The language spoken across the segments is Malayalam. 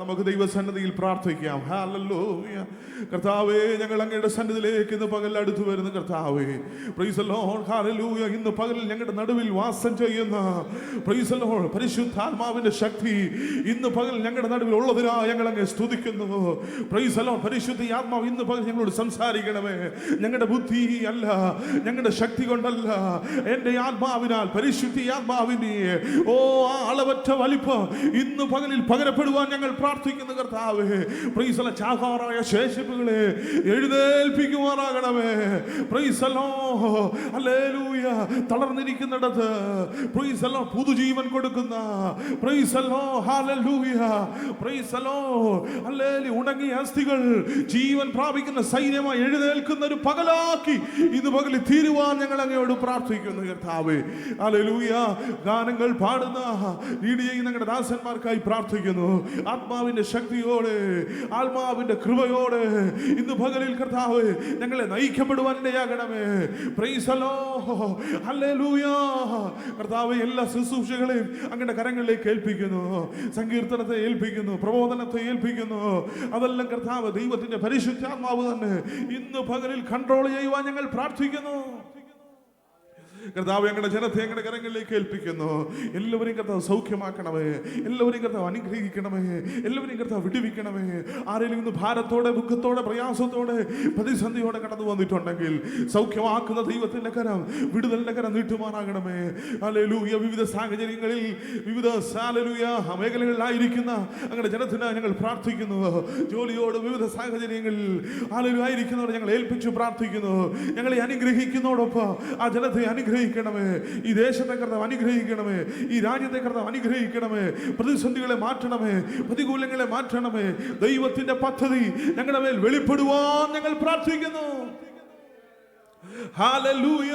നമുക്ക് ദൈവസന്നിധിയിൽ പ്രാർത്ഥിക്കാം. ഹല്ലേലൂയ. കർത്താവേ, ഞങ്ങൾ അങ്ങയുടെ സന്നിധിയിലേക്ക് ഇന്ന് പകൽ അടുത്തു വരുന്ന കർത്താവേ, പ്രൈസ് ദി ലോർഡ്, ഹല്ലേലൂയ. ഇന്ന് പകൽ ഞങ്ങളുടെ നടുവിൽ വാസം ചെയ്യുന്ന പ്രൈസ് ദി ലോർഡ് പരിശുദ്ധാത്മാവിന്റെ ശക്തി ഇന്ന് പകൽ ഞങ്ങളുടെ നടുവിൽ ഉള്ളതിനായി ഞങ്ങൾ അങ്ങ് സ്തുതിക്കുന്നു. Price the Lord. പരിശുദ്ധ ആത്മാവ് ഇന്ന് പകൽ ഞങ്ങളോട് സംസാരിക്കണമേ. ഞങ്ങളുടെ ബുദ്ധി അല്ല, ഞങ്ങളുടെ ശക്തി കൊണ്ടല്ല, എൻ്റെ ആത്മാവിനാൽ, പരിശുദ്ധ ആത്മാവിന്റെ ആ അളവറ്റ വലിപ്പം ഇന്ന് പകലിൽ പകരപ്പെടുവാൻ ഞങ്ങൾ പ്രാർത്ഥിക്കുന്നു കർത്താവേ. Praise the Lord. ചാകാറായ ശേഷിപ്പുകളെ എഴുന്നേൽപ്പിക്കുവാനാകണമേ. Praise the Lord. ഹല്ലേലൂയ. തളർന്നിരിക്കുന്നിടത്ത് പ്രൈസ് ദി ലോർഡ് പുതുജീവൻ കൊടുക്കുന്ന പ്രൈസ് ദി ലോർഡ്. ഹല്ലേലൂയ. Praise the Lord. ഹല്ലേലൂയ. ഉണങ്ങിയ അസ്ഥികൾ ജീവൻ പ്രാപിക്കുന്ന സൈന്യമായി എഴുന്നേൽക്കുന്ന ഒരു പകലാക്കി ഇന്ന് പകലിൽ തീരുവാൻ ഞങ്ങൾ അങ്ങയോട് പ്രാർത്ഥിക്കുന്നു കർത്താവേ. ഹല്ലേലൂയ. ഗാനങ്ങൾ പാടുന്ന ഞങ്ങളുടെ ദാസന്മാർക്കായി പ്രാർത്ഥിക്കുന്നു. ആത്മാവിന്റെ ശക്തിയോടെ, ആത്മാവിന്റെ കൃപയോടെ ഇന്ന് പകലിൽ കർത്താവേ ഞങ്ങളെ നയിക്കപ്പെടുവാൻ ഇടയാകണമേ. Praise the Lord. ഹല്ലേലൂയ. കർത്താവേ, എല്ലാ ശുശ്രൂഷകളെയും അങ്ങയുടെ കരങ്ങളിലേക്ക് ഏൽപ്പിക്കുന്നു. സങ്കീർത്തനത്തെ ഏൽപ്പിക്കുന്നു, പ്രബോധനത്തെ ഏൽപ്പിക്കുന്നു. അതെല്ലാം കർത്താവ് ദൈവത്തിന്റെ പരിശുദ്ധാത്മാവ് തന്നെ ഇന്ന് പകലിൽ കൺട്രോൾ ചെയ്യുവാൻ ഞങ്ങൾ പ്രാർത്ഥിക്കുന്നു. കർത്താവ് ഞങ്ങളുടെ ജനത്തെ ഞങ്ങളുടെ കരങ്ങളിലേക്ക് ഏൽപ്പിക്കുന്നു. എല്ലാവരെയും കർത്താവ് സൗഖ്യമാക്കണമേ. എല്ലാവരെയും കർത്താവ് അനുഗ്രഹിക്കണമേ. എല്ലാവരെയും കർത്താവ് വിടുവിക്കണമേ. ആരെങ്കിലും ഇന്ന് ഭാരത്തോടെ, ദുഃഖത്തോടെ, പ്രയാസത്തോടെ, പ്രതിസന്ധിയോടെ കടന്നു വന്നിട്ടുണ്ടെങ്കിൽ സൗഖ്യമാക്കുന്ന ദൈവത്തിന്റെ കരം, വിടുതലിന്റെ കരം നീട്ടുമാറാകണമേ. ഹല്ലേലൂയ. വിവിധ സാഹചര്യങ്ങളിൽ, വിവിധ ഹല്ലേലൂയ മേഖലകളിലായിരിക്കുന്ന ഞങ്ങളുടെ ജനത്തിന് ഞങ്ങൾ പ്രാർത്ഥിക്കുന്നു. ജോലിയോട് വിവിധ സാഹചര്യങ്ങളിൽ ഹല്ലേലൂയ ആയിരിക്കുന്നവരെ ഞങ്ങൾ ഏൽപ്പിച്ചു പ്രാർത്ഥിക്കുന്നു. ഞങ്ങളെ അനുഗ്രഹിക്കുന്നതോടൊപ്പം ആ ജനത്തെ അനുഗ്രഹിക്കണമേ. ഈ ദേശത്തെ കർത്താവ് അനുഗ്രഹിക്കണമേ. ഈ രാജ്യത്തെ കർത്താവ് അനുഗ്രഹിക്കണമേ. പ്രതിസന്ധികളെ മാറ്റണമേ, പ്രതികൂലങ്ങളെ മാറ്റണമേ. ദൈവത്തിന്റെ പദ്ധതി ഞങ്ങളുടെ മേൽ വെളിപ്പെടുവാൻ ഞങ്ങൾ പ്രാർത്ഥിക്കുന്നു. ഹല്ലേലൂയ.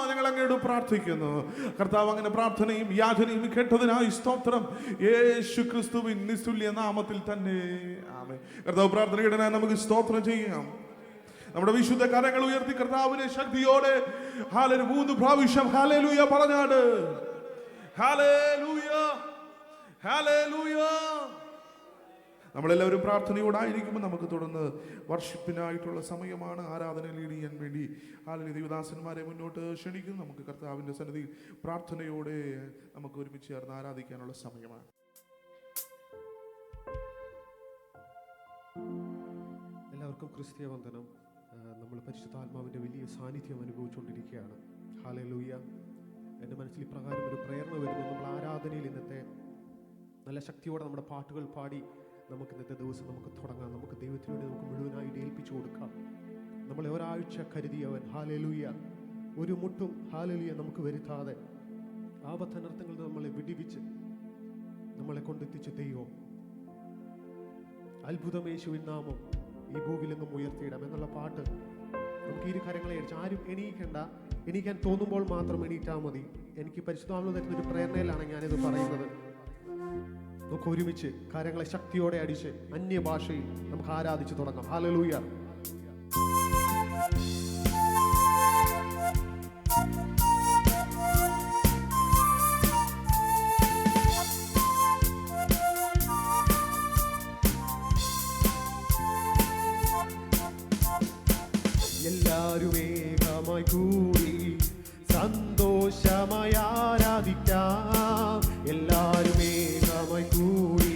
ഞങ്ങൾ അങ്ങയോട് പ്രാർത്ഥിക്കുന്നു കർത്താവ്. അങ്ങനെ പ്രാർത്ഥനയും യാചനയും കേട്ടതിനായി സ്തോത്രം. യേശു ക്രിസ്തുവിൻ നിസ്തുല്യ നാമത്തിൽ തന്നെ ആമേൻ. കർത്താവ്, പ്രാർത്ഥന കേട്ടതിനായി നമുക്ക് സ്തോത്രം ചെയ്യാം. നമ്മുടെ വിശുദ്ധ കരങ്ങൾ ഉയർത്തി കർത്താവിനെ ശക്തിയോടെ ഹല്ലേലൂയ 3 പ്രാവശ്യം ഹല്ലേലൂയ പറഞ്ഞാട്. Hallelujah, hallelujah. നമ്മളെല്ലാവരും പ്രാർത്ഥനയോടായിരിക്കുമ്പോൾ നമുക്ക് തുടർന്ന് വർഷിപ്പിനായിട്ടുള്ള സമയമാണ്. ആരാധന ലീഡ് ചെയ്യാൻ വേണ്ടി ഹല്ലേലൂയ ദൈവദാസന്മാരെ മുന്നോട്ട് ക്ഷണിക്കുന്നു. നമുക്ക് കർത്താവിൻ്റെ സന്നിധിയിൽ പ്രാർത്ഥനയോടെ നമുക്ക് ഒരുമിച്ച് ചേർന്ന് ആരാധിക്കാനുള്ള സമയമാണ്. എല്ലാവർക്കും ക്രിസ്തീയ വന്ദനം. നമ്മൾ പരിശുദ്ധാത്മാവിൻ്റെ വലിയ സാന്നിധ്യം അനുഭവിച്ചുകൊണ്ടിരിക്കുകയാണ്. ഹല്ലേലൂയ. എൻ്റെ മനസ്സിൽ ഇപ്രകാരം ഒരു പ്രേരണ വരുന്നു. നമ്മൾ ആരാധനയിൽ ഇന്നത്തെ നല്ല ശക്തിയോടെ നമ്മുടെ പാട്ടുകൾ പാടി നമുക്ക് ഇന്നത്തെ ദിവസം നമുക്ക് തുടങ്ങാം. നമുക്ക് ദൈവത്തിന് വേണ്ടി നമുക്ക് മുഴുവനായിട്ട് ഏൽപ്പിച്ചു കൊടുക്കാം. നമ്മളെ ഒരാഴ്ച കരുതിയവൻ, ഹല്ലേലൂയ, ഒരു മുട്ടും ഹല്ലേലൂയ നമുക്ക് വരുത്താതെ ആപത്തനർത്ഥങ്ങളിൽ നമ്മളെ വിടിവിച്ച് നമ്മളെ കൊണ്ടെത്തിച്ച ദൈവം, അത്ഭുതമേശുവിൻ നാമം ഈ ഭൂവിലെങ്ങും ഉയർത്തിയിടാം എന്നുള്ള പാട്ട് നമുക്ക് ഇരു കരങ്ങളെ അടിച്ച് ആരും എണീക്കണ്ട. എണീക്കാൻ തോന്നുമ്പോൾ മാത്രം എണീറ്റാൽ മതി. എനിക്ക് പരിശുദ്ധാത്മാവ് തരുന്ന ഒരു പ്രേരണയിലാണ് ഞാനിത് പറയുന്നത്. നമുക്ക് ഒരുമിച്ച് കരങ്ങളെ ശക്തിയോടെ അടിച്ച് അന്യഭാഷയിൽ നമുക്ക് ആരാധിച്ച് തുടങ്ങാം. ഹല്ലേലൂയ. എല്ലാവരും ഏകമായി കൂടി സന്തോഷമായി ആരാധിക്കാം. എല്ലാവരും ഏകമായി കൂടി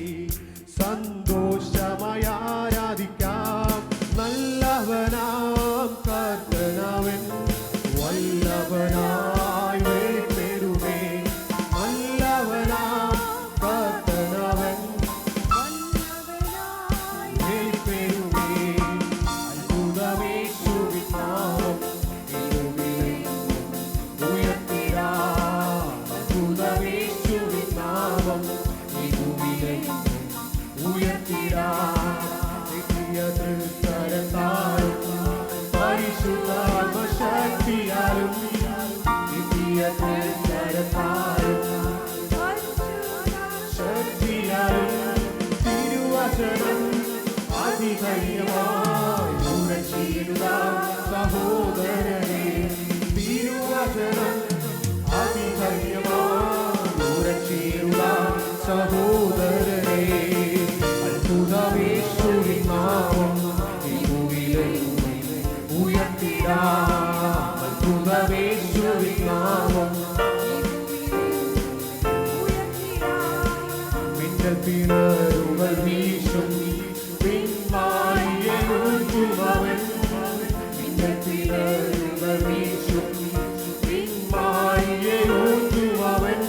സന്തോഷമായി ആരാധിക്കാം. നല്ലവനാം കർത്തനവൻ വല്ലഭനായി വെളിപ്പെടുമേ. നല്ലവനാം കർത്തനവൻ വെളിപ്പെടുമേ. അത്ഭുതമേശുവിൻ നാമം ഉയർത്തിടാം. അത്ഭുതമേശുവിൻ നാമം ഉയർത്തിടാം. തൃക്കരത്താലും പരിശുദ്ധാത്മശക്തിയാലും തൃക്കരത്താലും ശക്തിയാലും തിരുവചനം അധികര്യമായി ഉറച്ചിടുക സഹോദരനെ. തിരുവചനം അധികര്യമായി ഉറച്ചിടുക സഹോദരനെ. മിന്നത്തിണരുകൾ വീശും പിന്മാറിയെ ഊറ്റുമവൻ മിന്നത്തിണരുകൾ വീശും പിന്മാറിയെ ഊറ്റുമവൻ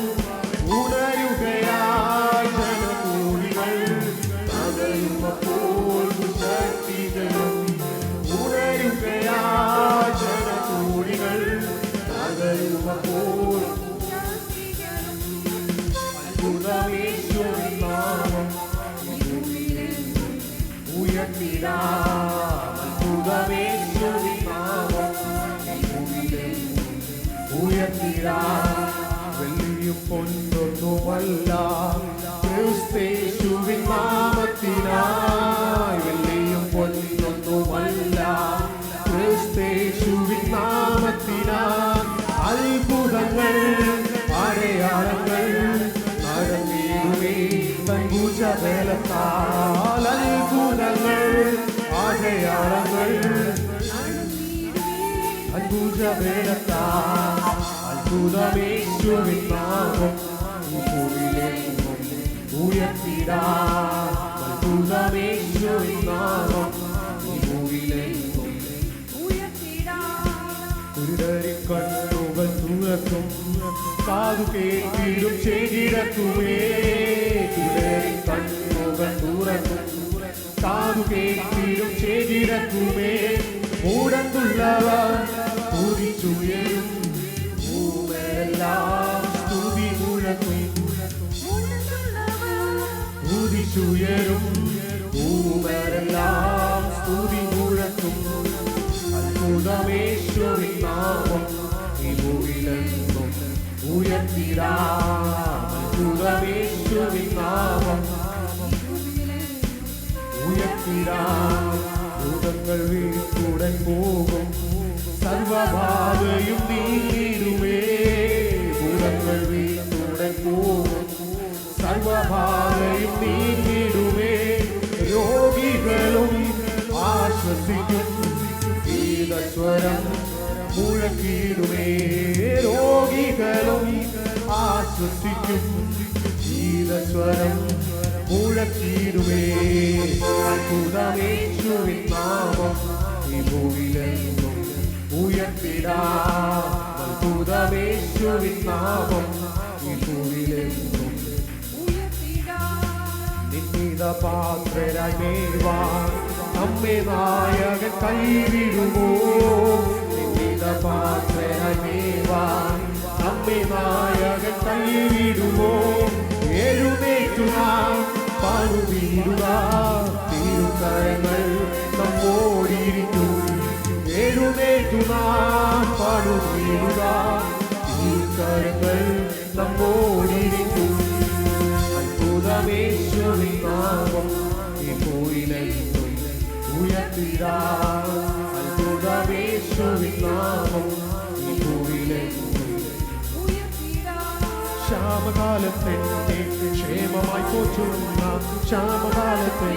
ഉണരുകയായി ജനകൂടികൾ തകരുമ്പോൾ ശക്തികളും ഉണരുകയായി ജനകൂടികൾ തകരുമ്പോൾ അത്ഭുതമേശ്വരൻ നാമം ഉയർത്തിടാം അത്ഭുതമേശ്വരൻ നാമം ഉയർത്തിടാം വെള്ളിയും പൊന്നൊന്നുമല്ല ക്രിസ്തേശുവിൻ നാമത്തിനായി വെള്ളിയും പൊന്നൊന്നുമല്ല ക്രിസ്തേശുവിൻ നാമത്തിനായി അത്ഭുതങ്ങൾ അടയാളങ്ങൾ നടന്നിടുമേ തൻ ഭുജബലത്താൽ അത്ഭുതങ്ങൾ അടയാളങ്ങൾ ഭുജബലത്താൽ അത്ഭുതമേശ്വരൻ നാമം ഭൂമിയിലെങ്ങും ഉയർത്തിടാം അത്ഭുതമേശ്വരൻ നാമം ഭൂമിയിലെങ്ങും കുരുടരി കണ്ണുകൾ തുറക്കും കാതു കേട്ടിടും ചെകിടക്കുമേ കുരുടരി കണ്ണുകൾ തുറക്കും കാതു കേട്ടിടും ചെകിടക്കുമേ മൂടത്തുള്ളവർ തുതിച്ചുയരും ഭൂമെല്ലാം സ്തുതി മുഴക്കും തുതിച്ചുയരും ഭൂമെല്ലാം സ്തുതി മുഴക്കും അത്ഭുതമേശ്വരൻ നാമം ഈ ഭൂമിയിലെങ്ങും ഉയർത്തിടാം അത്ഭുതമേശ്വരൻ നാമം ഉയർത്തിടാം ഭൂതങ്ങൾ വീട്ടുടൻ പോകും സർവബാധയും നീങ്ങിടുമേ ഭൂതങ്ങൾ വീട്ടുടൻ പോകും സർവബാധയും നീങ്ങിടുമേ രോഗികളും ആശ്വസിക്കും ഗീതസ്വരം മുഴക്കിടുമേ രോഗികളും ആശ്വസിക്കും ഗീതസ്വരം മുഴക്കിടുമേ അത്ഭുതമേശ്വരൻ നാമം ഈ ഭൂമിയിലെങ്ങും ഉയർത്തിടാം അത്ഭുതമേശ്വരൻ നാമം ഈ ഭൂമിയിലെങ്ങും നിന്നിത പാത്രരായി മേവാൻ നമ്മെ നായകൻ കൈവിടുമോ നിന്നിത പാത്രരായി മേവാൻ നമ്മെ നായകൻ കൈവിടുമോ എഴുന്നേറ്റു നാം പാടുവീടുക തിരുക്കരങ്ങൾ നമ്മോടിയിരിക്കും എഴുന്നേറ്റു നാം പാടുവീടുക തിരുക്കരങ്ങൾ നമ്മോടിയിരിക്കും അത്ഭുതമേശ്വരൻ നാമം ഈ ഭൂമിയിലെങ്ങും ഉയർത്തിടാം അത്ഭുതമേശ്വരൻ നാമം ഈ ഭൂമിയിലെങ്ങും ശ്യാമകാലത്തെ ക്ഷേമമായി പോറ്റുന്ന ശ്യാമകാലത്തെ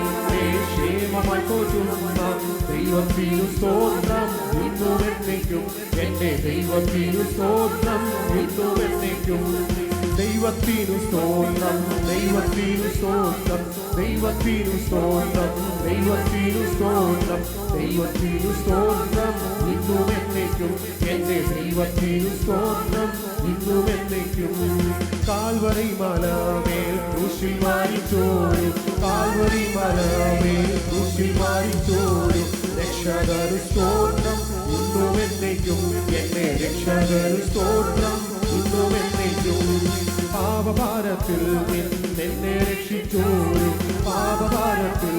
ക്ഷേമമായി പോറ്റുന്ന ദൈവത്തിനു സ്തോത്രം ഇന്നും എന്നേക്കും എന്റെ ദൈവത്തിനു സ്തോത്രം ഇന്നും എന്നേക്കും ദൈവത്തിനു സ്തോത്രം ദൈവത്തിനു സ്തോത്രം ദൈവത്തിനു സ്തോത്രം ദൈവത്തിനു സ്തോത്രം ദൈവത്തിനു സ്തോത്രം ഇന്നും എന്നേക്കും എന്റെ ദൈവത്തിനു സ്തോത്രം ഇന്നും എന്നേക്കും കാൽവരി മലമേൽ ക്രൂശിൽ മരിച്ചോരും കാൽവരി മലമേൽ ക്രൂശിൽ മരിച്ചോരും രക്ഷകരു സ്തോത്രം ഇന്നും എന്നേക്കും എന്റെ രക്ഷകരു സ്തോത്രം ഇന്നും എന്നേക്കും പാപഭാരത്തിൽ നിന്നെ രക്ഷിച്ചോരും പാപഭാരത്തിൽ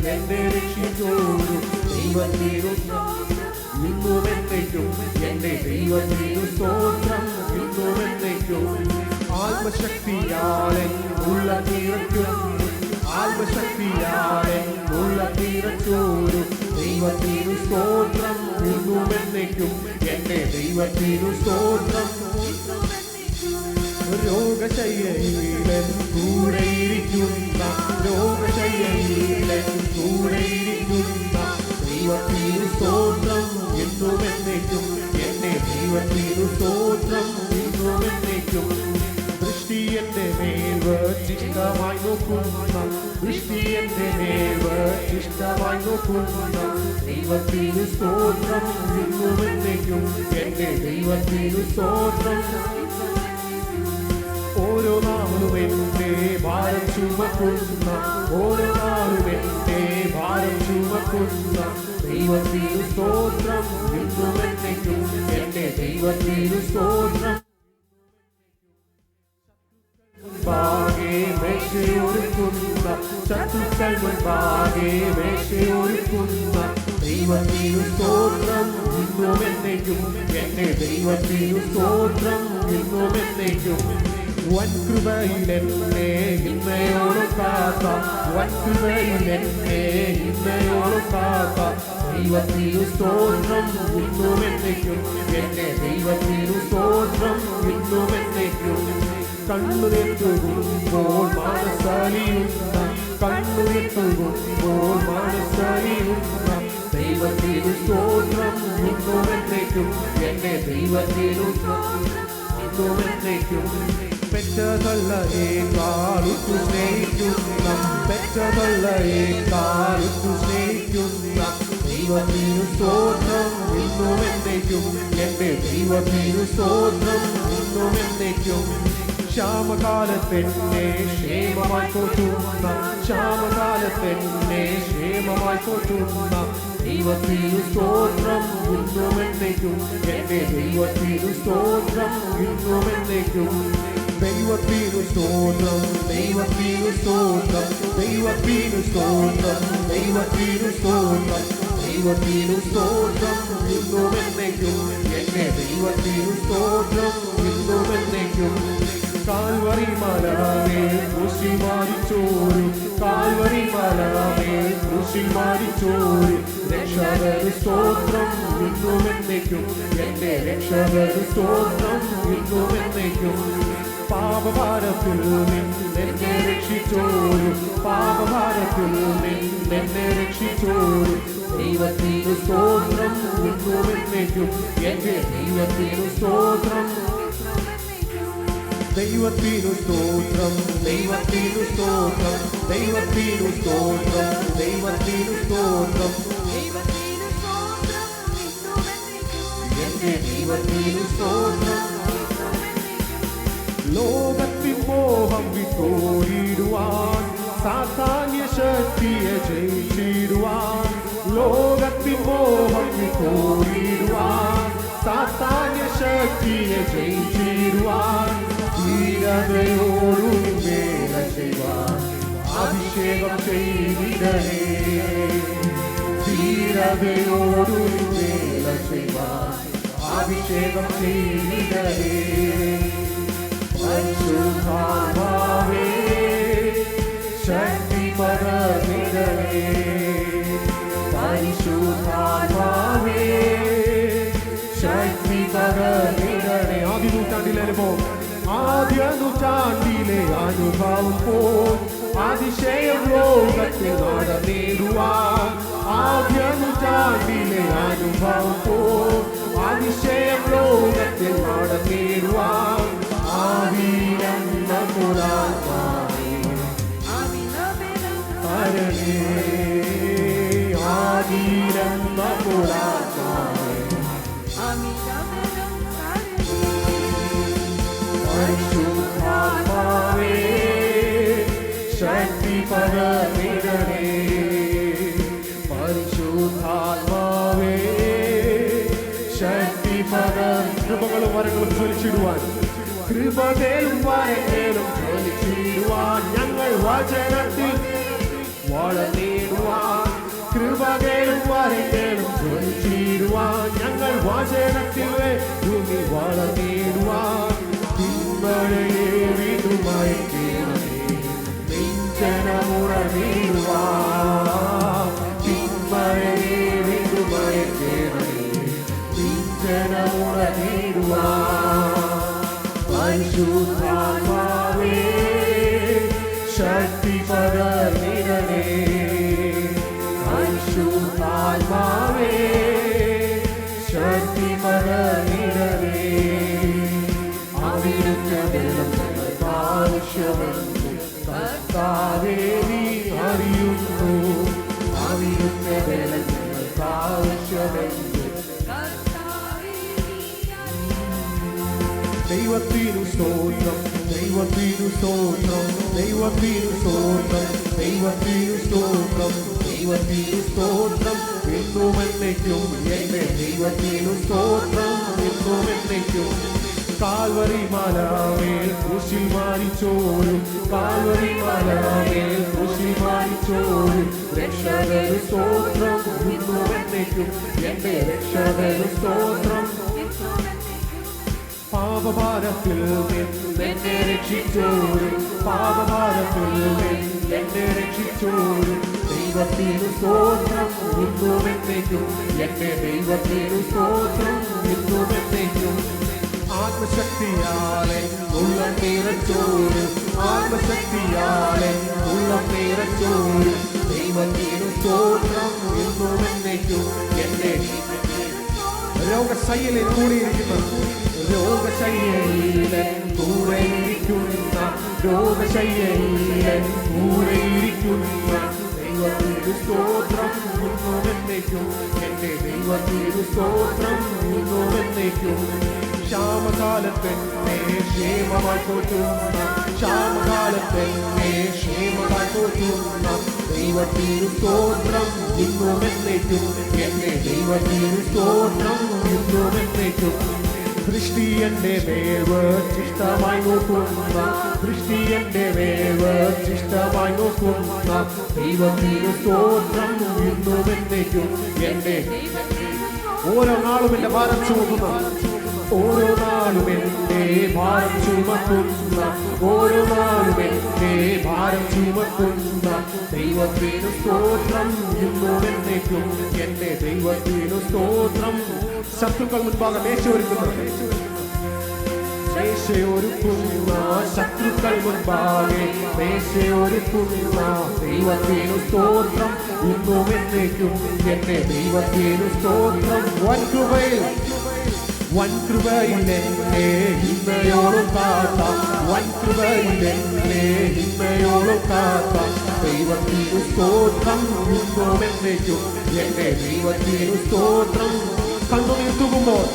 നിന്നെ രക്ഷിച്ചോരും ദൈവത്തിനു ഇന്നും എന്നേക്കും എന്റെ ദൈവത്തിനു സ്തോത്രം ഇന്നും എന്നേക്കും ആത്മശക്തിയാലെ ഉള്ള തീർക്കും ആത്മശക്തിയാലെ ഉള്ള തീർച്ചോരും ദൈവത്തിനു സ്തോത്രം ഇന്നും എന്നേക്കും എന്റെ ദൈവത്തിനു സ്തോത്രം രോഗശയ്യയിലൻ കൂടെയിരിക്കുന്ന രോഗശയ്യയിലൻ കൂടെയിരിക്കുന്ന ദൈവത്തിനു സ്തോത്രം എന്നും എന്നേക്കും എന്റെ ദൈവത്തിനു സ്തോത്രം എന്നും എന്നേക്കും ദൃഷ്ടി എന്റെ മേൽ വച്ചിഷ്ടമായി നോക്കുന്ന ദൃഷ്ടി എന്റെ മേൽ വച്ചിഷ്ടമായി നോക്കുന്ന ദൈവത്തിന് സ്തോത്രം ഇന്നും എന്നേക്കും എന്റെ ദൈവത്തിന് സ്തോത്രം ഓരോ നാളും എന്റെ ഭാരം ചുമക്കുന്ന ഓരോ നാളും എന്റെ ഭാരം ചുമക്കുന്ന ദൈവത്തിന് സ്തോത്രം ഇന്നും എന്നേക്കും എന്റെ ദൈവത്തിന് സ്തോത്രം മുൻപാകെ മേശയൊരുക്കുന്ന ശത്രുക്കൾ മുൻപാകെ മേശയൊരുക്കുന്ന ദൈവത്തിന് സ്തോത്രം ഇന്നും എന്നേക്കും എന്റെ ദൈവത്തിന് സ്തോത്രം ഇന്നും എന്നേക്കും വൻകൃപയിൽ എന്നെ ഇന്നയോളം കാത്ത വൻകൃപയിൽ എന്നെ ഇന്നയോളം കാത്ത ദൈവത്തിന് സ്തോത്രം ഇന്നും എന്നേക്കും എന്റെ ദൈവത്തിന് സ്തോത്രം ഇന്നും എന്നേക്കും കണ്ണുനെത്തുമ്പോൾ മനസ്സലിയുന്ന കണ്ണുനെത്തുമ്പോൾ മനസ്സലിയുന്ന ദൈവത്തിന് സ്തോത്രം ഇന്നും എന്നേക്കും എന്റെ ദൈവത്തിന് ഇന്നും എന്നേക്കും പെറ്റതള്ളയേക്കാളുറ്റു സ്നേഹിക്കുന്ന പെറ്റതള്ളയേക്കാളുറ്റു സ്നേഹിക്കുന്ന ദൈവത്തിന് സ്തോത്രം ഇന്നും എന്നേക്കും എന്റെ ദൈവത്തിന് സ്തോത്രം ഇന്നും എന്നേക്കും ക്ഷാമകാലത്തെന്നെ ക്ഷേമമായി പോറ്റുന്ന ക്ഷാമകാലത്തെന്നെ ക്ഷേമമായി പോറ്റുന്ന ദൈവത്തിന് സ്തോത്രം ഇന്നും എന്നേക്കും എന്റെ ദൈവത്തിന് സ്തോത്രം ഇന്നും എന്നേക്കും ദൈവത്തിന് സ്തോത്രം ദൈവത്തിന് സ്തോത്രം ദൈവത്തിന് സ്തോത്രം ദൈവത്തിന് സ്തോത്രം ദൈവത്തിന് സ്തോത്രം ഇന്നും എന്നേക്കും എന്റെ ദൈവത്തിന് സ്തോത്രം ഇന്നും എന്നേക്കും കാൽവരി മലമേൽ ക്രൂശിൽ മരിച്ചോരും കാൽവരി മലമേൽ ക്രൂശിൽ മരിച്ചോരും രക്ഷകന് സ്തോത്രം ഇന്നും എന്നേക്കും എന്റെ രക്ഷകന് സ്തോത്രം ഇന്നും എന്നേക്കും പാപഭാരത്തിൽ നിന്നെ രക്ഷിച്ചോരും പാപഭാരത്തിൽ നിന്നെ രക്ഷിച്ചോരും ദൈവത്തിന് സ്തോത്രം ഇന്നും എന്നേക്കും എന്റെ ദൈവത്തിന് സ്തോത്രം ദൈവത്തിനു സ്തോത്രം ദൈവത്തിനു സ്തോത്രം ദൈവത്തിനു സ്തോത്രം ദൈവത്തിനു സ്തോത്രം എന്റെ ദൈവത്തിനു സ്തോത്രം ലോകത്തിൻ മോഹം വിട്ടോടിടുവാൻ സാത്താന്യ ശക്തിയെ ജയിച്ചിടുവാൻ ലോകത്തിൻ മോഹം വിട്ടോടിടുവാൻ സാത്താന്യ ശക്തിയെ ജയിച്ചിടുവാൻ ധീരതയോടും വേല ചെയ്യുവാൻ അഭിഷേകം ചെയ്തിടണേ ധീരതയോടും വേല ചെയ്യുവാൻ അഭിഷേകം ചെയ്തിടണേ പരിശുദ്ധാത്മാവേ ശക്തി പകർന്നിടണേ പരിശുദ്ധാത്മാവേ ശക്തി പകർന്നിടണേ ആദ്യ നൂറ്റാണ്ടിലെ അനുഭവം ആദ്യ നൂറ്റാണ്ടിലെ അനുഭവം പോൽ അതിശയം ലോകത്തിൽ നടന്നിടുവാൻ ആദ്യ നൂറ്റാണ്ടിലെ അനുഭവം പോൽ അതിശയം ലോകത്തിൽ നടന്നിടുവാൻ ആവിയെന്ന പുരാത്മാവേ ഹരണേ ആദിയെന്ന പുരാത്മാവേ പരിശുദ്ധാത്മാവേ ശക്തി പകർന്നിടണേ പരിശുദ്ധാത്മാവേ ശക്തി കൃപകളും വരങ്ങളും ജ്വലിച്ചിടുവാൻ കൃപകളും വരങ്ങളും ജ്വലിച്ചിടുവാൻ ഞങ്ങൾ വചനത്തിൽ വളർന്നിടുവാൻ കൃപകളും വരങ്ങളും ജ്വലിച്ചിടുവാൻ ഞങ്ങൾ വചനത്തിൽ ഭൂമി വളർന്നിടുവാൻ തിന്മഴയെ വീണ്ടുമായി നെഞ്ചനമുറങ്ങിടുവാൻ തിന്മഴയെ വീണ്ടുമായി പരിശുദ്ധാത്മാവേ ശക്തി പകർന്നിടണേ പരിശുദ്ധാത്മാവേ ശക്തി പകർന്നിടണേ അവിടുത്തെ വെള്ളം ആവശ്യമെന്ന് കർത്താവേ നീ അറിയുന്നു. ആവിയുടെ വേല ഞങ്ങൾക്ക് ആവശ്യമെന്ന് ദൈവത്തിനു സ്തോത്രം, ദൈവത്തിനു സ്തോത്രം, ദൈവത്തിനു സ്തോത്രം, ദൈവത്തിനു സ്തോത്രം, ദൈവത്തിനു സ്തോത്രം എന്നും എന്നേക്കും. എന്റെ ദൈവത്തിനു സ്തോത്രം എന്നും എന്നേക്കും. കാൽവരി മലമേൽ ക്രൂശിൽ മരിച്ചോരും, കാൽവരി മലമേൽ ക്രൂശിൽ മരിച്ചോരും രക്ഷകനു സ്തോത്രം എന്നും എന്നേക്കും. എന്റെ രക്ഷകനു സ്തോത്രം. പാപഭാരത്തിൽ എന്നെ രക്ഷിച്ചോരും, പാപഭാരത്തിൽ എന്നെ രക്ഷിച്ചോരും ദൈവത്തിനു സ്തോത്രം എന്നും എന്നേക്കും. എന്റെ ദൈവത്തിനു സ്തോത്രം എന്നും എന്നേക്കും. ആത്മശക്തിയാലെ ഉള്ളം നിറച്ചോരും, ആത്മശക്തിയാലെ ഉള്ളം നിറച്ചോരും ദൈവത്തിനു സ്തോത്രം എന്നും എന്നേക്കും. എന്റെ രോഗശൈലിയിൽ കൂടിയിരിക്കുന്ന, രോഗശൈലിയിലെ കൂടെയിരിക്കുന്ന, രോഗശൈലിയിലെ കൂടെയിരിക്കുന്ന ദൈവത്തിനു സ്തോത്രം എന്നും എന്നേക്കും. എന്റെ ദൈവത്തിനു സ്തോത്രം എന്നും എന്നേക്കും. ക്ഷാമകാലത്തെ ക്ഷേമമായി പോറ്റുന്ന, ക്ഷാമകാലത്തെ ക്ഷേമമായി പോറ്റുന്ന ദൈവത്തിനു സ്തോത്രം എന്നും എന്നേക്കും. എന്റെ ദൈവത്തിനു സ്തോത്രം എന്നും എന്നേക്കും. ക്രിസ്ത്യന്റെ മേവ് ചിഷ്ടമായി നോക്കുന്ന, ക്രിസ്ത്യന്റെ മേവ് ചിഷ്ടമായി നോക്കുന്ന ദൈവത്തിനു സ്തോത്രം എന്നും എന്നേക്കും. എന്റെ ഓരോ നാളും എന്റെ ഭാരം ചുമക്കുന്ന, ഓരോ നാളും എന്റെ ഭാരം ചുമക്കുന്ന, ഓരോ നാളും എന്റെ ഭാരം ചുമക്കുന്ന ദൈവത്തിനു സ്തോത്രം എന്നും എന്നേക്കും. എന്റെ ദൈവത്തിനു സ്തോത്രം. ശത്രുക്കൾ മുൻപാകെ മേശയൊരുക്കുന്ന, മേശയൊരുക്കുന്ന, ശത്രുക്കൾ മുൻപാകെ മേശയൊരുക്കുന്ന ദൈവത്തിനു സ്തോത്രം എന്നും എന്നേക്കും. എന്റെ ദൈവത്തിനു സ്തോത്രം. വൻകൃപയിൽ, വൻകൃപയിൽ എന്നെ ഇന്നയോളം കാത്ത, വൻകൃപയിൽ എന്നെ ഇന്നയോളം കാത്ത ദൈവത്തിനു സ്തോത്രം എന്നും എന്നേക്കും. എന്റെ ദൈവത്തിനു സ്തോത്രം. കണ്ണുനീർ തൂകുമ്പോൾ,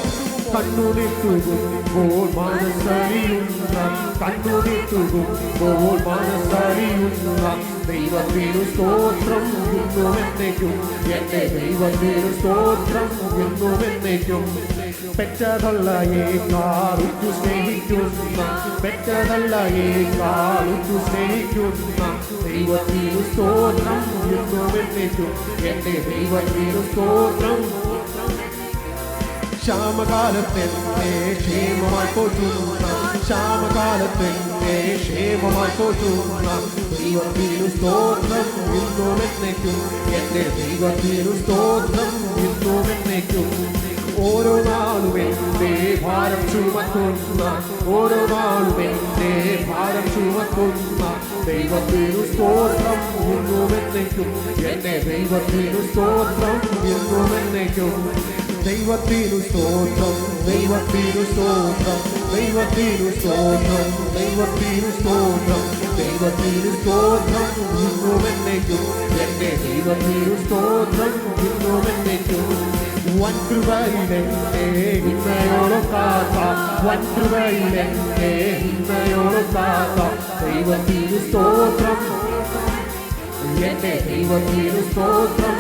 കണ്ണുനീർ തൂകുമ്പോൾ മനസ്സറിയുന്ന, കണ്ണുനീർ തൂകുമ്പോൾ മനസ്സറിയുന്ന ദൈവത്തിനു സ്തോത്രം എന്നും എന്നേക്കും. എന്റെ ദൈവത്തിനു സ്തോത്രം എന്നും എന്നേക്കും. പെറ്റതള്ളയേക്കാൾ ഉറ്റു സ്നേഹിക്കുന്ന, പെറ്റതള്ളയേക്കാൾ ഉറ്റു സ്നേഹിക്കുന്ന ദൈവത്തിനു സ്തോത്രം എന്നും എന്നേക്കും. എന്റെ ദൈവത്തിനു സ്തോത്രം. ക്ഷാമകാലത്തെന്നെ ക്ഷേമമായി പോറ്റുന്ന, ക്ഷാമകാലത്തെന്നെ ക്ഷേമമായി പോറ്റുന്ന ദൈവത്തിനു സ്തോത്രം എന്നും എന്നേക്കും. എന്റെ ദൈവത്തിനു സ്തോത്രം എന്നും എന്നേക്കും. ഓരോ നാളും എന്റെ ഭാരം ചുമക്കുന്ന, ഓരോ നാളും എന്റെ ഭാരം ചുമക്കുന്ന ദൈവത്തിനു സ്തോത്രം എന്നും എന്നേക്കും. എന്റെ ദൈവത്തിനു സ്തോത്രം എന്നും എന്നേക്കും. ദൈവത്തിനു സ്തോത്രം, ദൈവത്തിനു സ്തോത്രം, ദൈവത്തിനു സ്തോത്രം, ദൈവത്തിനു സ്തോത്രം, ദൈവത്തിനു സ്തോത്രം എന്നും എന്നേക്കും. എന്റെ ദൈവത്തിനു സ്തോത്രം എന്നും എന്നേക്കും. വൻകൃപയിൽ എന്നെ ഇന്നയോളം കാത്ത, വൻകൃപയിൽ എന്നെ ഇന്നയോളം കാത്ത ദൈവത്തിനു സ്തോത്രം. എന്റെ ദൈവത്തിനു സ്തോത്രം.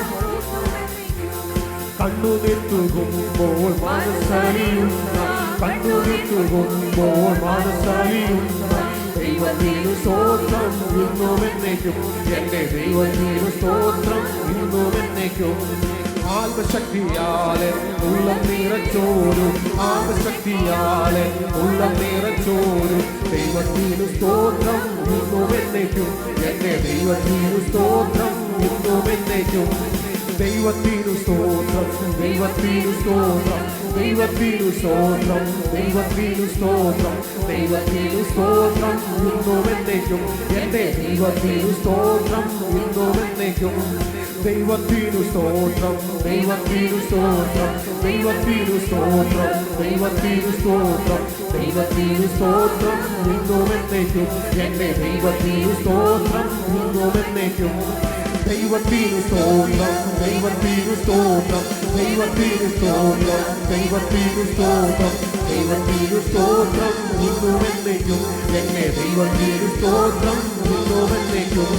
കണ്ണുനീർ തൂകുമ്പോൾ മനസ്സറിയുന്ന, കണ്ണുനീർ തൂകുമ്പോൾ മനസ്സറിയുന്ന ദൈവത്തിനു സ്തോത്രം എന്നും എന്നേക്കും. എന്റെ ദൈവത്തിനു സ്തോത്രം എന്നും എന്നേക്കും. ആത്മശക്തിയാലെ ഉള്ളം നിറച്ചോരും, ആത്മശക്തിയാലെ ഉള്ളം നിറച്ചോരും ദൈവത്തിനു സ്തോത്രം എന്നും എന്നേക്കും. എന്റെ ദൈവത്തിനു സ്തോത്രം എന്നും എന്നേക്കും. ദൈവത്തിനു സ്തോത്രം, ദൈവത്തിനു സ്തോത്രം, ദൈവത്തിനു സ്തോത്രം, ദൈവത്തിനു സ്തോത്രം, ദൈവത്തിനു സ്തോത്രം എന്നും എന്നേക്കും. എന്റെ ദൈവത്തിനു സ്തോത്രം എന്നും എന്നേക്കും. ദൈവത്തിനു സ്തോത്രം, ദൈവത്തിനു സ്തോത്രം, ദൈവത്തിനു സ്തോത്രം, ദൈവത്തിനു സ്തോത്രം, ദൈവത്തിനു സ്തോത്രം, ഇന്നും എന്നേക്കും. എന്റെ ദൈവത്തിനു സ്തോത്രം, ഇന്നും എന്നേക്കും. ദൈവത്തിനു സ്തോത്രം, ദൈവത്തിനു സ്തോത്രം, ദൈവത്തിനു സ്തോത്രം, ദൈവത്തിനു സ്തോത്രം, ദൈവത്തിനു സ്തോത്രം, ഇന്നും എന്നേക്കും. എന്റെ ദൈവത്തിനു സ്തോത്രം, ഇന്നും എന്നേക്കും.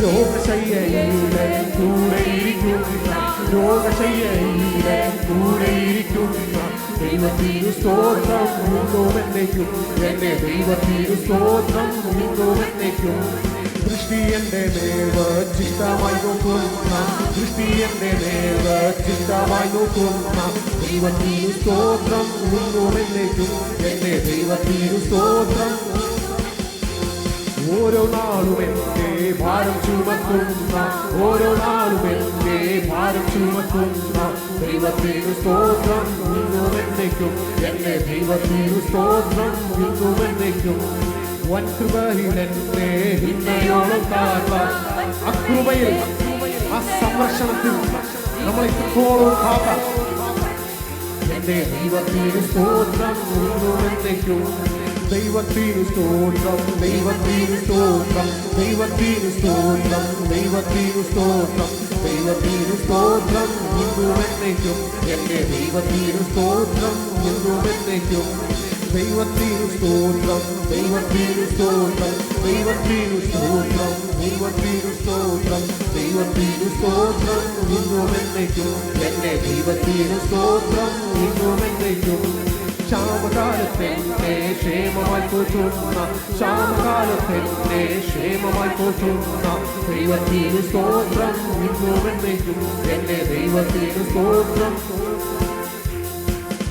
രോഗശയ്യയിലെ കൂടെയിരിക്കുന്ന, രോഗശയ്യയിലെ കൂടെയിരിക്കുന്ന ദൈവത്തിനു സ്തോത്രം, ഇന്നും എന്നേക്കും. എന്റെ ദൈവത്തിനു സ്തോത്രം, ഇന്നും എന്നേക്കും. ദൃഷ്ടി എന്റെ മേൽ ചിത്തമായി നോക്കുന്ന, ദൃഷ്ടി എന്റെ മേൽ ചിത്തമായി നോക്കുന്ന ദൈവത്തിനു സ്തോത്രം, ഇന്നും എന്നേക്കും. എന്റെ ദൈവത്തിനു സ്തോത്രം. ഓരോ നാളും എന്റെ ഭാരം ചുമക്കുന്ന, ഓരോ നാളും എന്റെ ഭാരം ചുമക്കുന്ന ദൈവത്തിനു സ്തോത്രം, ഇന്നും എന്നേക്കും. എന്റെ ദൈവത്തിനു സ്തോത്രം, ഇന്നും എന്നേക്കും. വൻകൃപയിൽ എന്നെ ഹിന്നയോളം കാത്ത, അകൃപയിൽ ആ സംരക്ഷണത്തിൽ നമ്മളെ ഇത്രത്തോളം കാത്ത എന്റെ ദൈവത്തിനു സ്തോത്രം, ഇന്നും എന്നേക്കും. ദൈവത്തിനു സ്തോത്രം, ദൈവത്തിനു സ്തോത്രം, ദൈവത്തിനു സ്തോത്രം, ദൈവത്തിനു സ്തോത്രം, ദൈവത്തിനു സ്തോത്രം, ഇന്നും എന്നേക്കും. എന്റെ ദൈവത്തിനു സ്തോത്രം, ഇന്നും എന്നേക്കും. ദൈവത്തിനു സ്തോത്രം, ദൈവത്തിനു സ്തോത്രം, ദൈവത്തിനു സ്തോത്രം, ദൈവത്തിനു സ്തോത്രം, ദൈവത്തിനു സ്തോത്രം, ഇന്നും എന്നേക്കും. എന്റെ ദൈവത്തിനു സ്തോത്രം, ഇന്നും എന്നേക്കും. ക്ഷാമകാലത്തെന്നെ ക്ഷേമമായി പോറ്റുന്ന, ക്ഷാമകാലത്തെന്നെ ക്ഷേമമായി പോറ്റുന്ന ദൈവത്തിനു സ്തോത്രം, ഇന്നും എന്നേക്കും. എന്റെ ദൈവത്തിനു സ്തോത്രം.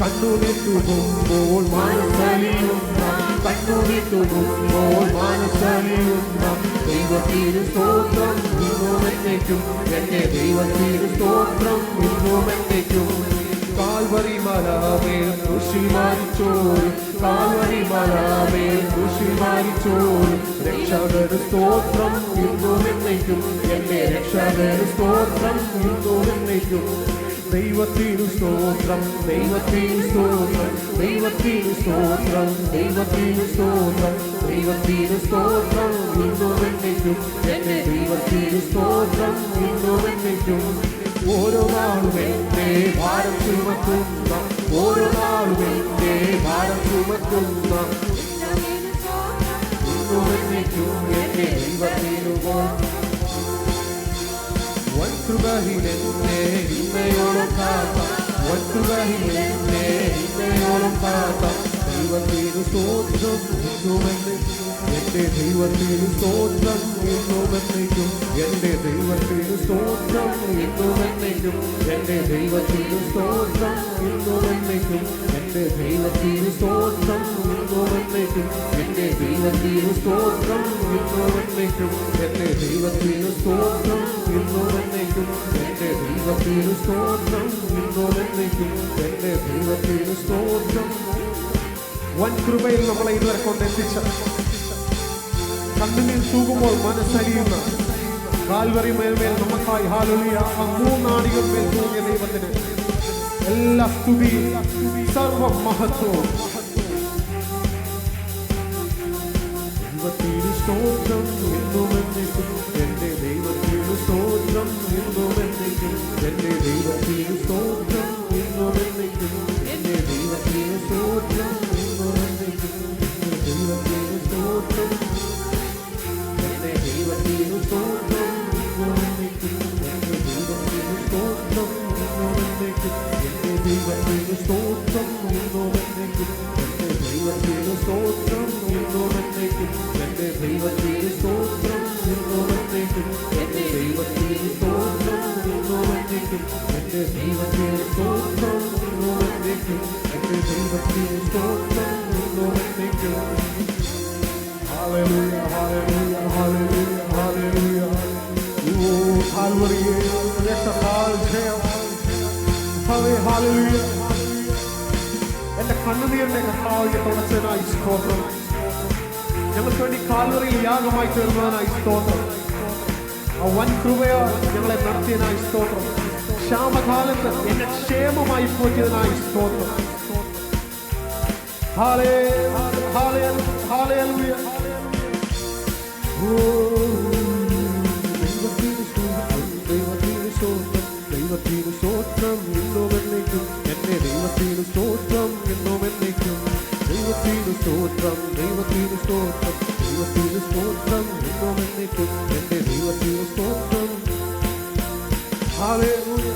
കണ്ണുനീട്ടുമ്പോൾ മനസ്സലിയുന്ന, കണ്ണുനീട്ടുമ്പോൾ മനസ്സലിയുന്ന ദൈവത്തിനു സ്തോത്രം, ഇന്നും എന്നേക്കും. എന്റെ ദൈവത്തിനു സ്തോത്രം, ഇന്നും എന്നേക്കും. കാൽവരി മലമേൽ കൃഷി മരിച്ചോരും, കാൽവരി മലമേൽ കൃഷി മരിച്ചോരും രക്ഷകന് സ്തോത്രം, ഇന്നും എന്നേക്കും. എന്റെ രക്ഷകന് സ്തോത്രം, ഇന്നും എന്നേക്കും. ദൈവത്തിനു സ്തോത്രം, ദൈവത്തിനു സ്തോത്രം, ദൈവത്തിനു സ്തോത്രം, ദൈവത്തിനു സ്തോത്രം, ദൈവത്തിനു സ്തോത്രം, ഇന്നും എന്നേക്കും. എന്റെ ദൈവത്തിനു സ്തോത്രം, ഇന്നും എന്നേക്കും. ഓരോ നാളും എന്റെ ഭാരം ചുമക്കുന്ന, ഓരോ നാളും എന്റെ ഭാരം ചുമക്കുന്ന ഇന്നും എന്നേക്കും. എന്റെ ദൈവത്തിനു വൻകൃപയിൽ എന്നെ ഹിന്നയോളം കാത്ത, വൻകൃപയിൽ എന്നെ ഹിന്നയോളം കാത്ത ദൈവത്തിനു സ്തോത്രം, ഇന്നും എന്നേക്കും. എന്റെ ദൈവത്തിനു സ്തോത്രം, ഇന്നും എന്നേക്കും. എന്റെ ദൈവത്തിനു സ്തോത്രം, ഇന്നും എന്നേക്കും. എന്റെ ദൈവത്തിനു സ്തോത്രം, ഇന്നും എന്നേക്കും. എന്റെ ദൈവത്തിനു സ്തോത്രം, ഇന്നും എന്നേക്കും. എന്റെ ദൈവത്തിനു സ്തോത്രം, ഇന്നും എന്നേക്കും. എന്റെ ദൈവത്തിനു സ്തോത്രം, ഇന്നും എന്നേക്കും. എന്റെ ദൈവത്തിനു സ്തോത്രം, ഇന്നും എന്നേക്കും. എന്റെ ദൈവത്തിനു സ്തോത്രം. വൻകൃപയിൽ നമ്മളെ ഇതുവരെ കൊണ്ടെത്തിച്ച, കണ്ണുനീർ തൂകുമ്പോൾ മനസ്സരിയുന്ന കാൽവരി മേൽമേൽ നമുക്കായി ഹല്ലേലൂയ ആ മൂന്നാണികൾ മേൽ തൂങ്ങിയ ദൈവത്തിന് എല്ലാ സ്തുതിയും സർവ മഹത്വവും. ദൈവത്തിനു സ്തോത്രം, ഇന്നും എന്നേക്കും. എന്റെ ദൈവത്തിനു സ്തോത്രം, ഇന്നും എന്നേക്കും. എന്റെ ദൈവത്തിനു സ്തോത്രം, ഇന്നും എന്നേക്കും. എന്റെ ദൈവത്തിനു സ്തോത്രം, ഇന്നും എന്നേക്കും. ദൈവത്തിനു സ്തോത്രം, എന്റെ ദൈവത്തിനു സ്തോത്രം, ഇന്നും എന്നേക്കും. എന്റെ ദൈവത്തിനു സ്തോത്രം, ഇന്നും എന്നേക്കും. എന്റെ ദൈവത്തിനു സ്തോത്രം, ഇന്നും എന്നേക്കും. എന്റെ ദൈവത്തിനു സ്തോത്രം, ഇന്നും എന്നേക്കും. എന്റെ ദൈവത്തിനു സ്തോത്രം, ഇന്നും എന്നേക്കും. എന്റെ ദൈവത്തിനു സ്തോത്രം, ഇന്നും എന്നേക്കും. എന്റെ ദൈവത്തിനു സ്തോത്രം, ഇന്നും എന്നേക്കും. എന്റെ ദൈവത്തിനു സ്തോത്രം, ഇന്നും എന്നേക്കും. ഹല്ലേലൂയ, ഹല്ലേലൂയ, ഹല്ലേലൂയ, ഹല്ലേലൂയ. ഓ കാൽവരിയെ രക്ഷത്താൽ ജയം. ഹല്ലേലൂയ. എന്റെ കണ്ണുനീരിന്റെ കർത്താവിനെ തുടച്ചതിനായി സ്തോത്രം. ഞങ്ങൾക്ക് വേണ്ടി കാൽവരിയിൽ യാഗമായി തീർന്നതിനായി സ്തോത്രം. ആ വൻ കൃപയാൽ ഞങ്ങളെ നടത്തിയതിനായി സ്തോത്രം. ക്ഷാമകാലത്ത് എന്നെ ക്ഷേമമായി പോറ്റിയതിനായി സ്തോത്രം. ഹല്ലേലൂയ. ദൈവത്തിന് സ്തോത്രം എന്നും എന്നേക്കും. എന്റെ ദൈവത്തിന് സ്തോത്രം എന്നും എന്നേക്കും. ദൈവത്തിന് സ്തോത്രം, ദൈവത്തിന് സ്തോത്രം, ദൈവത്തിന് സ്തോത്രം എന്നും എന്നേക്കും. എന്റെ ദൈവത്തിന് സ്തോത്രം. ഹല്ലേലൂയ.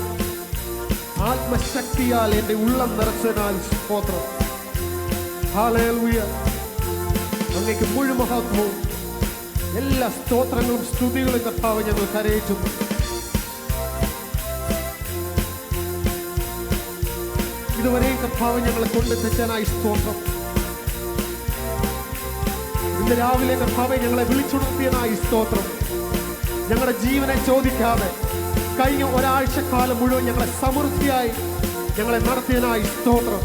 ആത്മശക്തിയാൽ എന്റെ ഉള്ളം നിറച്ചതിനാൽ സ്തോത്രം. ഹല്ലേലൂയ. അങ്ങേക്ക് മുഴുവൻ മഹത്വവും എല്ലാ സ്തോത്രങ്ങളും സ്തുതികളും കർത്താവ് ഞങ്ങൾ കരയേറ്റുന്നു. ഇതുവരെയും കർത്താവ് ഞങ്ങളെ കൊണ്ടെത്തിച്ചതിനായി സ്തോത്രം. ഇന്ന് രാവിലെ കർത്താവെ ഞങ്ങളെ വിളിച്ചുണർത്തിയതിനായി സ്തോത്രം. ഞങ്ങളുടെ ജീവനെ ചോദിക്കാതെ കഴിഞ്ഞ ഒരാഴ്ചക്കാലം മുഴുവൻ ഞങ്ങളെ സമൃദ്ധിയായി ഞങ്ങളെ നടത്തിയതിനായി സ്തോത്രം.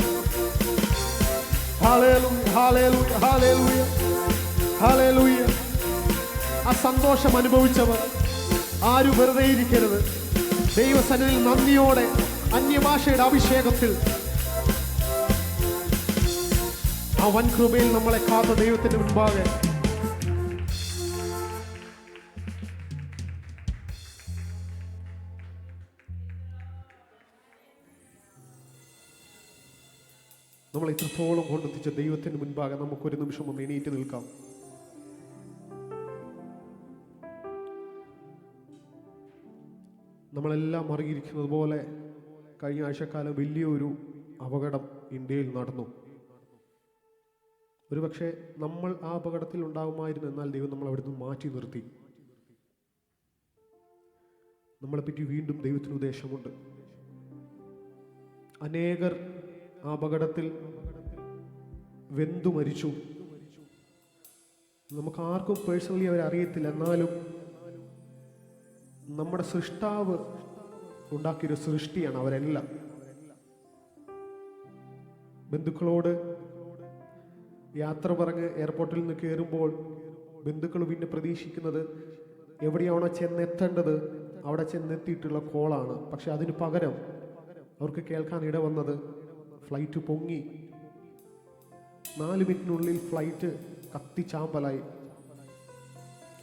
ഹല്ലേലൂയ, ഹല്ലേലൂയ, ഹല്ലേലൂയ, ഹല്ലേലൂയ. ആ സന്തോഷം അനുഭവിച്ചവർ ആരും വെറുതെ ഇരിക്കരുത്. ദൈവസന്നിധിയിൽ നന്ദിയോടെ അന്യഭാഷയുടെ അഭിഷേകത്തിൽ ആ വൻ കൃപയിൽ നമ്മളെ കാത്ത ദൈവത്തിന്റെ മുൻപാകെ നമ്മളെ ഇത്രത്തോളം കൊണ്ടെത്തിച്ച ദൈവത്തിന് മുൻപാകെ നമുക്കൊരു നിമിഷം ഒന്ന് എണീറ്റ് നിൽക്കാം. നമ്മളെല്ലാം അറിയിരിക്കുന്നത് പോലെ കഴിഞ്ഞ ആഴ്ചക്കാലം വലിയൊരു അപകടം ഇന്ത്യയിൽ നടന്നു. ഒരുപക്ഷെ നമ്മൾ ആ അപകടത്തിൽ ഉണ്ടാകുമായിരുന്നു, എന്നാൽ ദൈവം നമ്മൾ അവിടെ നിന്ന് മാറ്റി നിർത്തി. നമ്മളെപ്പറ്റി വീണ്ടും ദൈവത്തിന് ഉദ്ദേശമുണ്ട്. അനേകർ ആ അപകടത്തിൽ വെന്തു മരിച്ചു. നമുക്ക് ആർക്കും പേഴ്സണലി അവരെ അറിയത്തില്ല, എന്നാലും നമ്മുടെ സൃഷ്ടാവ് ഉണ്ടാക്കിയൊരു സൃഷ്ടിയാണ് അവരെല്ലാം. ബന്ധുക്കളോട് യാത്ര പറഞ്ഞ് എയർപോർട്ടിൽ നിന്ന് കയറുമ്പോൾ ബന്ധുക്കൾ പിന്നെ പ്രതീക്ഷിക്കുന്നത് എവിടെയാണോ ചെന്നെത്തേണ്ടത് അവിടെ ചെന്നെത്തിയിട്ടുള്ള കോളാണ്. പക്ഷെ അതിന് പകരം അവർക്ക് കേൾക്കാൻ ഇടവന്നത് ഫ്ലൈറ്റ് പൊങ്ങി, 4 മിനിറ്റിനുള്ളിൽ ഫ്ലൈറ്റ് കത്തിച്ചാമ്പലായി.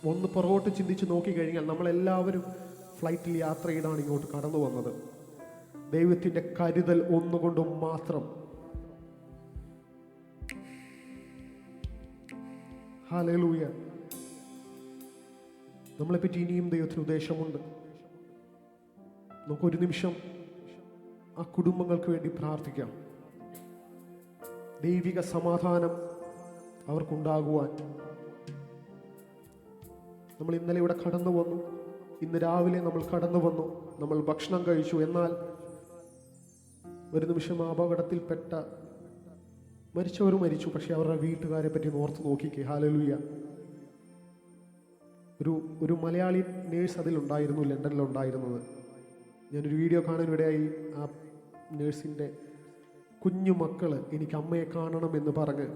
ഒന്ന് പുറകോട്ട് ചിന്തിച്ച് നോക്കിക്കഴിഞ്ഞാൽ നമ്മളെല്ലാവരും ഫ്ലൈറ്റിൽ യാത്ര ചെയ്താണ് ഇങ്ങോട്ട് കടന്നു വന്നത്. ദൈവത്തിൻ്റെ കരുതൽ ഒന്നുകൊണ്ടും മാത്രം. ഹല്ലേലൂയ. നമ്മളെപ്പറ്റി ഇനിയും ദൈവത്തിന് ഉദ്ദേശമുണ്ട്. നമുക്കൊരു നിമിഷം ആ കുടുംബങ്ങൾക്ക് വേണ്ടി പ്രാർത്ഥിക്കാം. ദൈവിക സമാധാനം അവർക്കുണ്ടാകുവാൻ. നമ്മൾ ഇന്നലെ ഇവിടെ കടന്നു വന്നു, ഇന്ന് രാവിലെ നമ്മൾ കടന്നു വന്നു, നമ്മൾ ഭക്ഷണം കഴിച്ചു. എന്നാൽ ഒരു നിമിഷം ആ അപകടത്തിൽപ്പെട്ട മരിച്ചവർ മരിച്ചു, പക്ഷെ അവരുടെ വീട്ടുകാരെ പറ്റി ഓർത്ത് നോക്കിക്കേ. ഹല്ലേലൂയ. ഒരു മലയാളി നേഴ്സ് അതിലുണ്ടായിരുന്നു, ലണ്ടനിലുണ്ടായിരുന്നത്. ഞാനൊരു വീഡിയോ കാണാനിടയായി. ആ നേഴ്സിൻ്റെ കുഞ്ഞു മക്കള് എനിക്ക് അമ്മയെ കാണണമെന്ന് പറഞ്ഞ്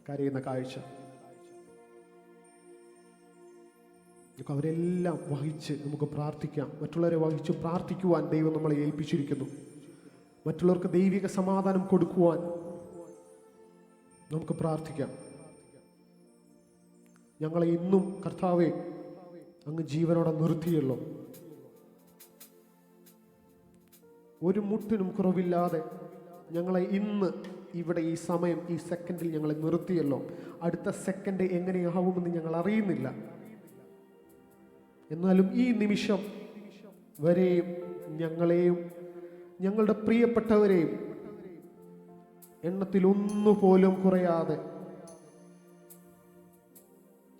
കരയുന്ന കാഴ്ച. അവരെല്ലാം വഹിച്ച് നമുക്ക് പ്രാർത്ഥിക്കാം. മറ്റുള്ളവരെ വഹിച്ച് പ്രാർത്ഥിക്കുവാൻ ദൈവം നമ്മളെ ഏൽപ്പിച്ചിരിക്കുന്നു. മറ്റുള്ളവർക്ക് ദൈവിക സമാധാനം കൊടുക്കുവാൻ നമുക്ക് പ്രാർത്ഥിക്കാം. ഞങ്ങളെ ഇന്നും കർത്താവേ അങ്ങ് ജീവനോടെ നിർത്തിയല്ലോ. ഒരു മുട്ടിനും കുറവില്ലാതെ ഞങ്ങളെ ഇന്ന് ഇവിടെ ഈ സമയം, ഈ സെക്കൻഡിൽ ഞങ്ങളെ നിർത്തിയല്ലോ. അടുത്ത സെക്കൻഡ് എങ്ങനെയാവുമെന്ന് ഞങ്ങൾ അറിയുന്നില്ല. എന്നാലും ഈ നിമിഷം വരെയും ഞങ്ങളെയും ഞങ്ങളുടെ പ്രിയപ്പെട്ടവരെയും എണ്ണത്തിൽ ഒന്നുപോലും കുറയാതെ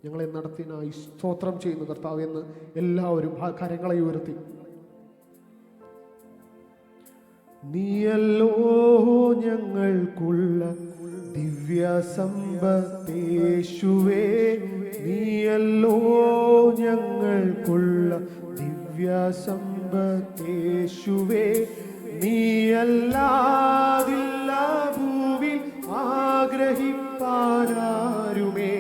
ഞങ്ങളെ നടത്തിനായി സ്തോത്രം ചെയ്യുന്നു കർത്താവ് എന്ന് എല്ലാവരും ആ കരങ്ങളെ ഉയർത്തി. നീയല്ലോ ഞങ്ങൾക്കുള്ള ദിവ്യ സമ്പത്തേശുവേ, നീയല്ലോ ഞങ്ങൾക്കുള്ള ദിവ്യ സമ്പത്തേശുവേ, നീയല്ലാതില്ല ഭൂവിൽ ആഗ്രഹിപ്പാനാരുമേ,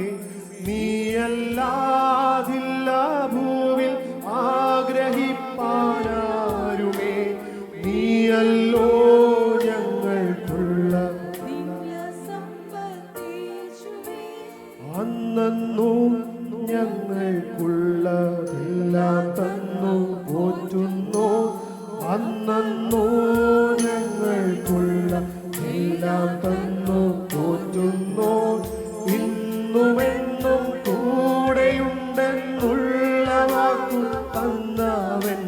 നീയല്ലാതില്ല ഭൂവിൽ അന്നു ഞങ്ങൾക്കുള്ളതെല്ലാം തന്നു പോറ്റുന്നു. അന്നു ഞങ്ങൾക്കുള്ള എല്ലാം തന്നു പോറ്റുന്നു. ഇന്നുമെന്നും കൂടെയുണ്ടെന്നുള്ള വാക്കു തന്നവൻ.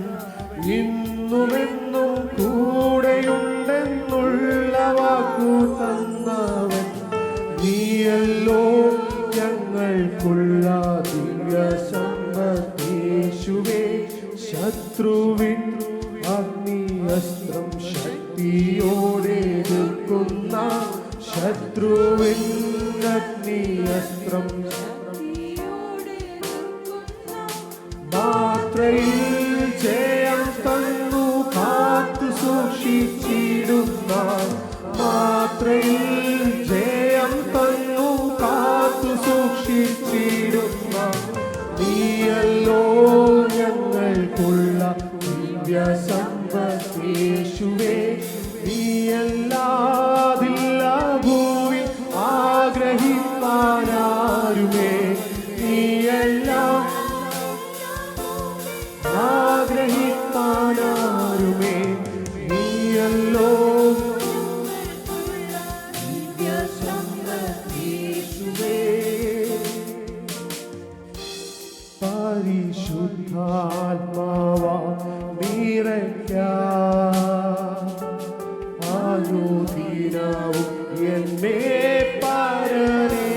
ഇന്നുമെന്നും കൂടെയുണ്ടെന്നുള്ള വാക്കു തന്നവൻ. നീയല്ലോ ഞങ്ങൾക്കുള്ള ദിവ്യ സമ്പത്തേശുവേ. ശത്രുവിൻ അഗ്നിയസ്ത്രം ശക്തിയോടെ എതിർക്കുന്ന ശത്രുവിൻ അഗ്നിയസ്ത്രം മാത്രയിൽ ജയം തന്നു കാത്തു സൂക്ഷിച്ചിടുന്ന. മാത്രയിൽ ജയം തന്നു കാത്തു സൂക്ഷിച്ചിടുന്ന. നീയല്ലോ ഞങ്ങൾക്കുള്ള ദിവ്യ സമ്പത്തേശുവേ. നീയല്ലാതില്ല ഭൂവിൽ ആഗ്രഹിപ്പാനാരുമേ. നീയെല്ലാം ആഗ്രഹിപ്പാനാരുമേ. നീയല്ലോ ദിവ്യ സമ്പത്തേശുവേ. പരിശുദ്ധാത്മാവാ ആയോധീനവും എന്നെ പരനേ.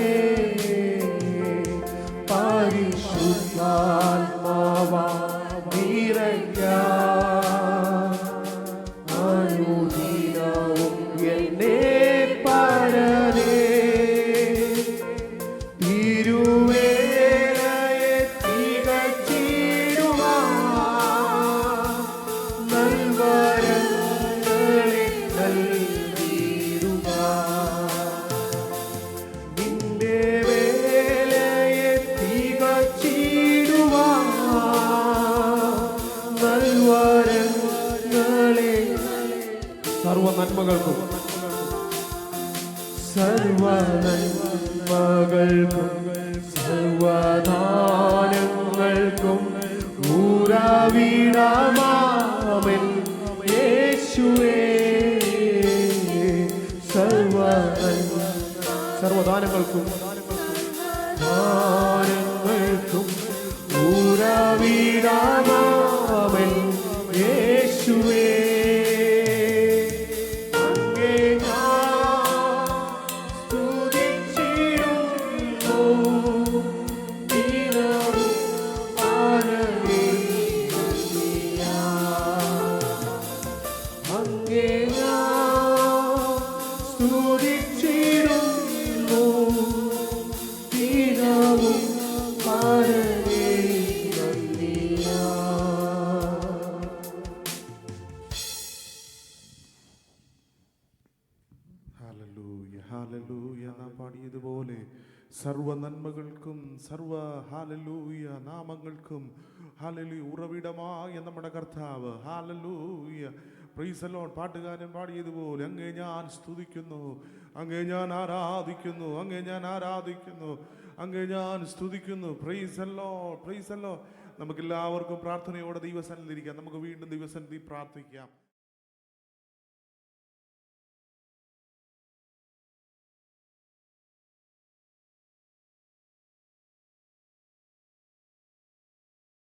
പരിശുദ്ധാത്മാവാ ആയോധീനവും എന്നെ പരനേ. തിരുവേലയെ തികച്ചിടുവാൻ നൽവരങ്ങളെ നൽകിയിടുക. നിന്റെ വേലയെ തികച്ചിടുവാൻ നൽവരങ്ങളെ. സർവനന്മകൾക്കും സർവദാനങ്ങൾക്കും ഉറവിടമാമൻ യേശുവേ. സർവദാനങ്ങൾക്കും ദാനങ്ങൾക്കും ഉറവിടമാമൻ യേശുവേ. നാം പാടിയതുപോലെ സർവ നന്മകൾക്കും സർവ ഹാലലൂയ നാമങ്ങൾക്കും ഹാലലൂയ ഉറവിടമായ നമ്മുടെ കർത്താവ്. Hallelujah price the Lord. പാട്ടുകാരൻ പാടിയതുപോലെ അങ്ങേ ഞാൻ സ്തുതിക്കുന്നു, അങ്ങേ ഞാൻ ആരാധിക്കുന്നു, അങ്ങേ ഞാൻ ആരാധിക്കുന്നു, അങ്ങേ ഞാൻ സ്തുതിക്കുന്നു. Price the Lord, price the Lord. നമുക്കെല്ലാവർക്കും പ്രാർത്ഥനയോടെ ദൈവസന്നിധിയിലിരിക്കാം. നമുക്ക് വീണ്ടും ദൈവസന്നിധി പ്രാർത്ഥിക്കാം.